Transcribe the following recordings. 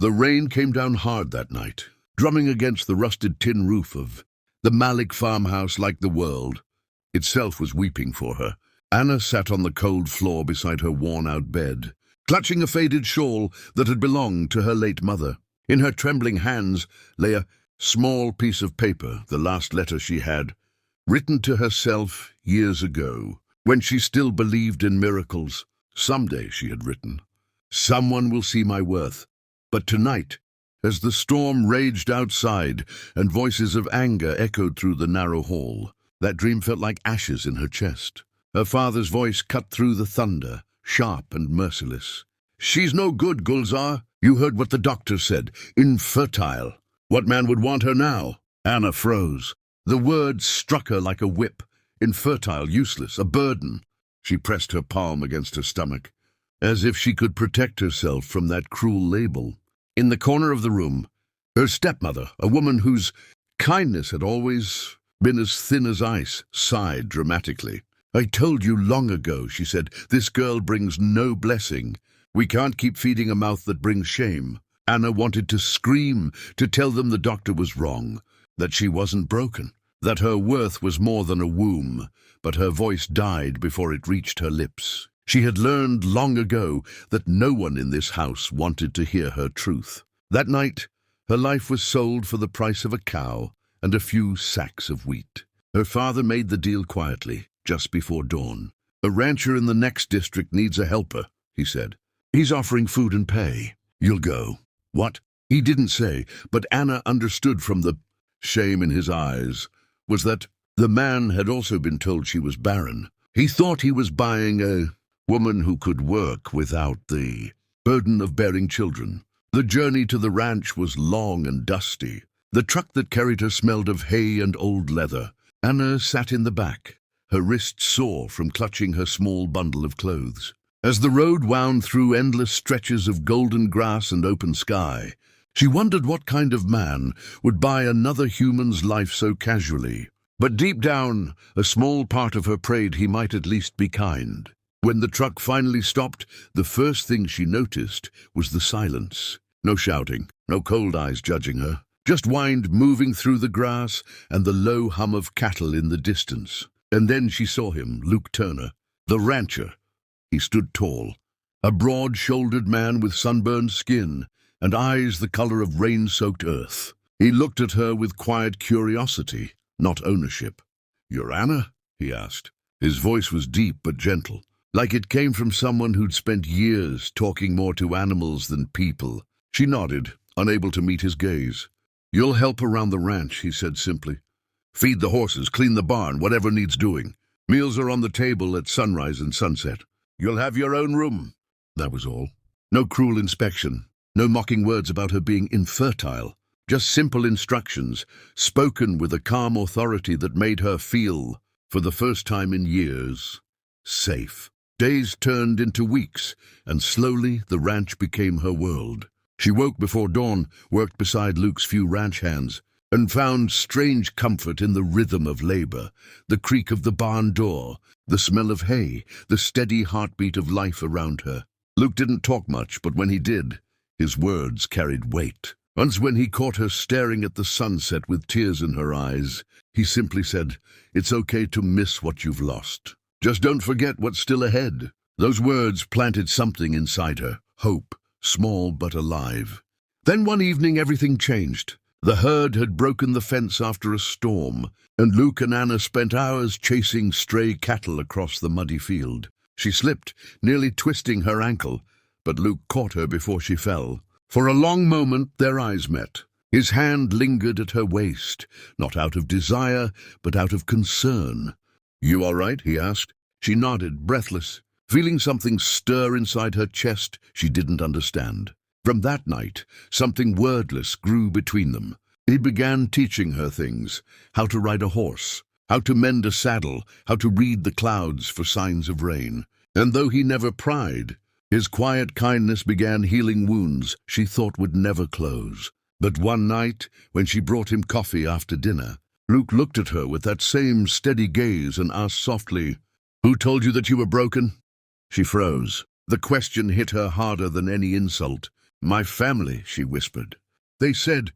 The rain came down hard that night, drumming against the rusted tin roof of the Malik farmhouse like the world itself was weeping for her. Anna sat on the cold floor beside her worn-out bed, clutching a faded shawl that had belonged to her late mother. In her trembling hands lay a small piece of paper, the last letter she had, written to herself years ago, when she still believed in miracles. Someday, she had written, someone will see my worth. But tonight, as the storm raged outside and voices of anger echoed through the narrow hall, that dream felt like ashes in her chest. Her father's voice cut through the thunder, sharp and merciless. She's no good, Gulzar. You heard what the doctor said. Infertile. What man would want her now? Anna froze. The word struck her like a whip. Infertile, useless, a burden. She pressed her palm against her stomach, as if she could protect herself from that cruel label. In the corner of the room, her stepmother, a woman whose kindness had always been as thin as ice, sighed dramatically. I told you long ago, she said, this girl brings no blessing. We can't keep feeding a mouth that brings shame. Anna wanted to scream, to tell them the doctor was wrong, that she wasn't broken, that her worth was more than a womb, but her voice died before it reached her lips. She had learned long ago that no one in this house wanted to hear her truth. That night, her life was sold for the price of a cow and a few sacks of wheat. Her father made the deal quietly, just before dawn. A rancher in the next district needs a helper, he said. He's offering food and pay. You'll go. What? He didn't say, but Anna understood from the shame in his eyes was that the man had also been told she was barren. He thought he was buying a woman who could work without the burden of bearing children. The journey to the ranch was long and dusty. The truck that carried her smelled of hay and old leather. Anna sat in the back, her wrists sore from clutching her small bundle of clothes. As the road wound through endless stretches of golden grass and open sky, she wondered what kind of man would buy another human's life so casually. But deep down, a small part of her prayed he might at least be kind. When the truck finally stopped, the first thing she noticed was the silence. No shouting, no cold eyes judging her, just wind moving through the grass and the low hum of cattle in the distance. And then she saw him, Luke Turner, the rancher. He stood tall, a broad-shouldered man with sunburned skin and eyes the color of rain-soaked earth. He looked at her with quiet curiosity, not ownership. "You're Anna?" he asked. His voice was deep but gentle, like it came from someone who'd spent years talking more to animals than people. She nodded, unable to meet his gaze. "You'll help around the ranch," he said simply. "Feed the horses, clean the barn, whatever needs doing. Meals are on the table at sunrise and sunset. You'll have your own room." That was all. No cruel inspection, no mocking words about her being infertile. Just simple instructions, spoken with a calm authority that made her feel, for the first time in years, safe. Days turned into weeks, and slowly the ranch became her world. She woke before dawn, worked beside Luke's few ranch hands, and found strange comfort in the rhythm of labor, the creak of the barn door, the smell of hay, the steady heartbeat of life around her. Luke didn't talk much, but when he did, his words carried weight. Once when he caught her staring at the sunset with tears in her eyes, he simply said, "It's okay to miss what you've lost. Just don't forget what's still ahead." Those words planted something inside her, hope, small but alive. Then one evening everything changed. The herd had broken the fence after a storm, and Luke and Anna spent hours chasing stray cattle across the muddy field. She slipped, nearly twisting her ankle, but Luke caught her before she fell. For a long moment their eyes met. His hand lingered at her waist, not out of desire, but out of concern. "You all right?" he asked. She nodded, breathless, feeling something stir inside her chest she didn't understand. From that night, something wordless grew between them. He began teaching her things, how to ride a horse, how to mend a saddle, how to read the clouds for signs of rain. And though he never pried, his quiet kindness began healing wounds she thought would never close. But one night, when she brought him coffee after dinner, Luke looked at her with that same steady gaze and asked softly, "Who told you that you were broken?" She froze. The question hit her harder than any insult. My family, she whispered. They said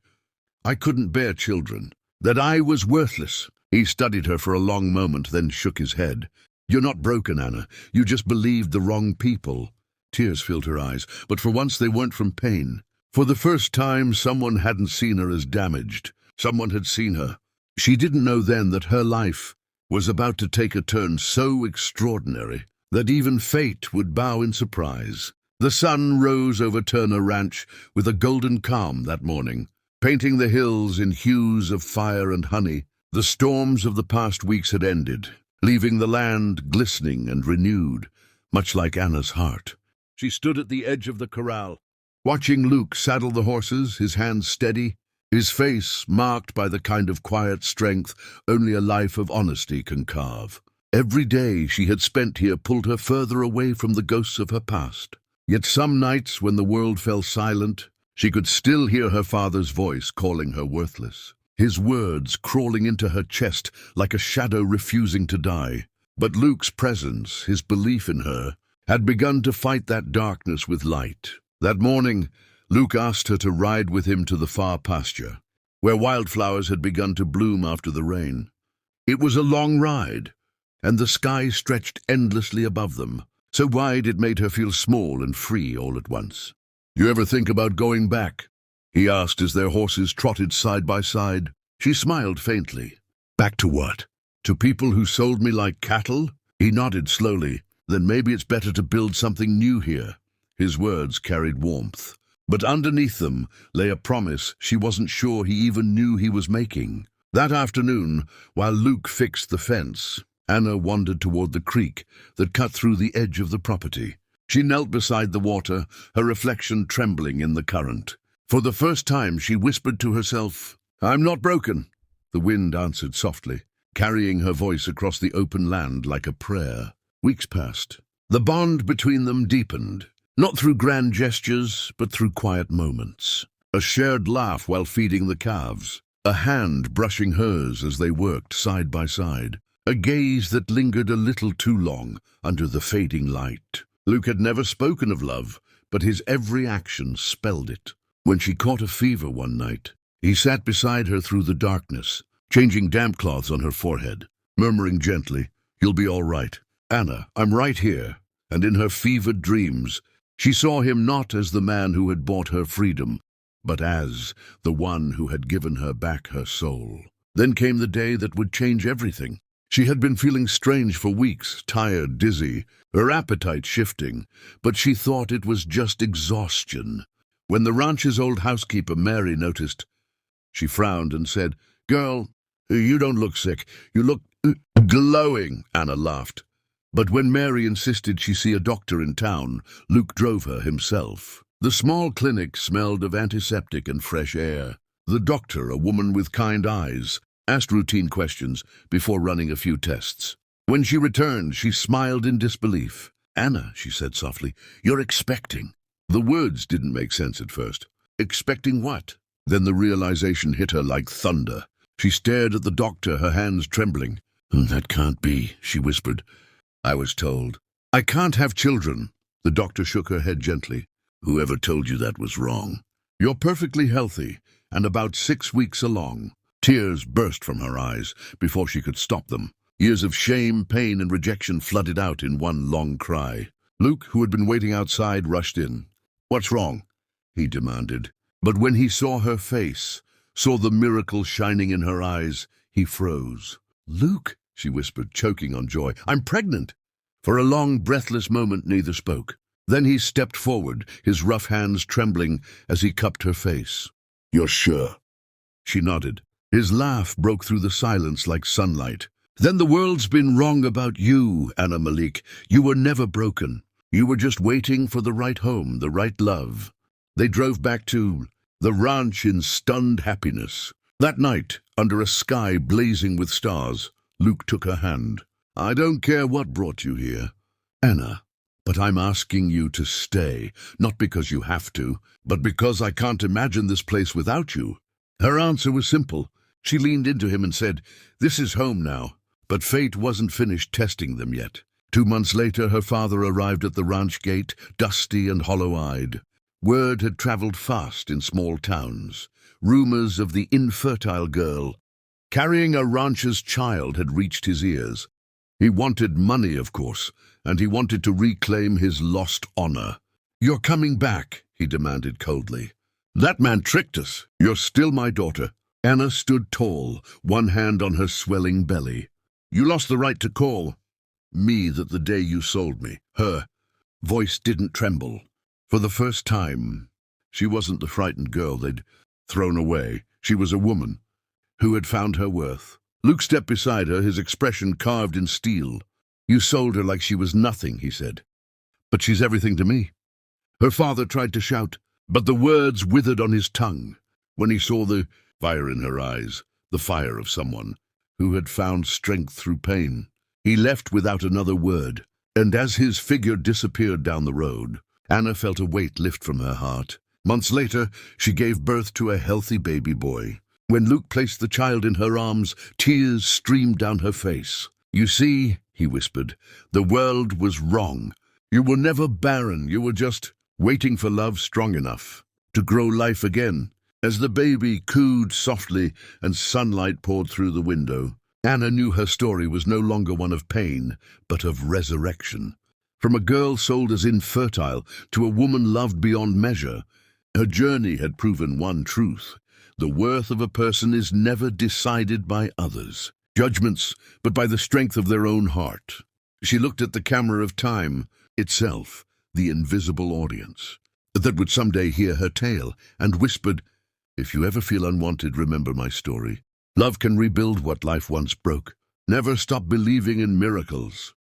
I couldn't bear children, that I was worthless. He studied her for a long moment, then shook his head. You're not broken, Anna. You just believed the wrong people. Tears filled her eyes, but for once they weren't from pain. For the first time, someone hadn't seen her as damaged. Someone had seen her. She didn't know then that her life was about to take a turn so extraordinary that even fate would bow in surprise. The sun rose over Turner Ranch with a golden calm that morning, painting the hills in hues of fire and honey. The storms of the past weeks had ended, leaving the land glistening and renewed, much like Anna's heart. She stood at the edge of the corral, watching Luke saddle the horses, his hands steady, his face marked by the kind of quiet strength only a life of honesty can carve. Every day she had spent here pulled her further away from the ghosts of her past. Yet some nights when the world fell silent, she could still hear her father's voice calling her worthless, his words crawling into her chest like a shadow refusing to die. But Luke's presence, his belief in her, had begun to fight that darkness with light. That morning, Luke asked her to ride with him to the far pasture, where wildflowers had begun to bloom after the rain. It was a long ride, and the sky stretched endlessly above them, so wide it made her feel small and free all at once. "You ever think about going back?" he asked as their horses trotted side by side. She smiled faintly. "Back to what? To people who sold me like cattle?" He nodded slowly. "Then maybe it's better to build something new here." His words carried warmth, but underneath them lay a promise she wasn't sure he even knew he was making. That afternoon, while Luke fixed the fence, Anna wandered toward the creek that cut through the edge of the property. She knelt beside the water, her reflection trembling in the current. For the first time she whispered to herself, "I'm not broken." The wind answered softly, carrying her voice across the open land like a prayer. Weeks passed. The bond between them deepened, not through grand gestures, but through quiet moments. A shared laugh while feeding the calves, a hand brushing hers as they worked side by side, a gaze that lingered a little too long under the fading light. Luke had never spoken of love, but his every action spelled it. When she caught a fever one night, he sat beside her through the darkness, changing damp cloths on her forehead, murmuring gently, "You'll be all right. Anna, I'm right here." And in her fevered dreams, she saw him not as the man who had bought her freedom, but as the one who had given her back her soul. Then came the day that would change everything. She had been feeling strange for weeks, tired, dizzy, her appetite shifting, but she thought it was just exhaustion. When the ranch's old housekeeper, Mary, noticed, she frowned and said, "Girl, you don't look sick. You look glowing," Anna laughed. But when Mary insisted she see a doctor in town, Luke drove her himself. The small clinic smelled of antiseptic and fresh air. The doctor, a woman with kind eyes, asked routine questions before running a few tests. When she returned, she smiled in disbelief. "Anna," she said softly, "you're expecting." The words didn't make sense at first. Expecting what? Then the realization hit her like thunder. She stared at the doctor, her hands trembling. "That can't be," she whispered. "I was told." "I can't have children." The doctor shook her head gently. "Whoever told you that was wrong. You're perfectly healthy, and about 6 weeks along." Tears burst from her eyes before she could stop them. Years of shame, pain, and rejection flooded out in one long cry. Luke, who had been waiting outside, rushed in. "What's wrong?" he demanded. But when he saw her face, saw the miracle shining in her eyes, he froze. "Luke," she whispered, choking on joy, "I'm pregnant." For a long, breathless moment, neither spoke. Then he stepped forward, his rough hands trembling as he cupped her face. "You're sure?" She nodded. His laugh broke through the silence like sunlight. "Then the world's been wrong about you, Anna Malik. You were never broken. You were just waiting for the right home, the right love." They drove back to the ranch in stunned happiness. That night, under a sky blazing with stars, Luke took her hand. "I don't care what brought you here, Anna, but I'm asking you to stay, not because you have to, but because I can't imagine this place without you." Her answer was simple. She leaned into him and said, "This is home now." But fate wasn't finished testing them yet. 2 months later, her father arrived at the ranch gate, dusty and hollow-eyed. Word had travelled fast in small towns. Rumours of the infertile girl carrying a rancher's child had reached his ears. He wanted money, of course, and he wanted to reclaim his lost honor. "You're coming back," he demanded coldly. "That man tricked us. You're still my daughter." Anna stood tall, one hand on her swelling belly. "You lost the right to call me that the day you sold me." Her voice didn't tremble. For the first time, she wasn't the frightened girl they'd thrown away. She was a woman who had found her worth. Luke stepped beside her, his expression carved in steel. "You sold her like she was nothing," he said. "But she's everything to me." Her father tried to shout, but the words withered on his tongue when he saw the fire in her eyes, the fire of someone who had found strength through pain. He left without another word, and as his figure disappeared down the road, Anna felt a weight lift from her heart. Months later, she gave birth to a healthy baby boy. When Luke placed the child in her arms, tears streamed down her face. "You see," he whispered, "the world was wrong. You were never barren. You were just waiting for love strong enough to grow life again." As the baby cooed softly and sunlight poured through the window, Anna knew her story was no longer one of pain, but of resurrection. From a girl sold as infertile to a woman loved beyond measure, her journey had proven one truth: the worth of a person is never decided by others' judgments, but by the strength of their own heart. She looked at the camera of time itself, the invisible audience that would someday hear her tale, and whispered, "If you ever feel unwanted, remember my story. Love can rebuild what life once broke. Never stop believing in miracles."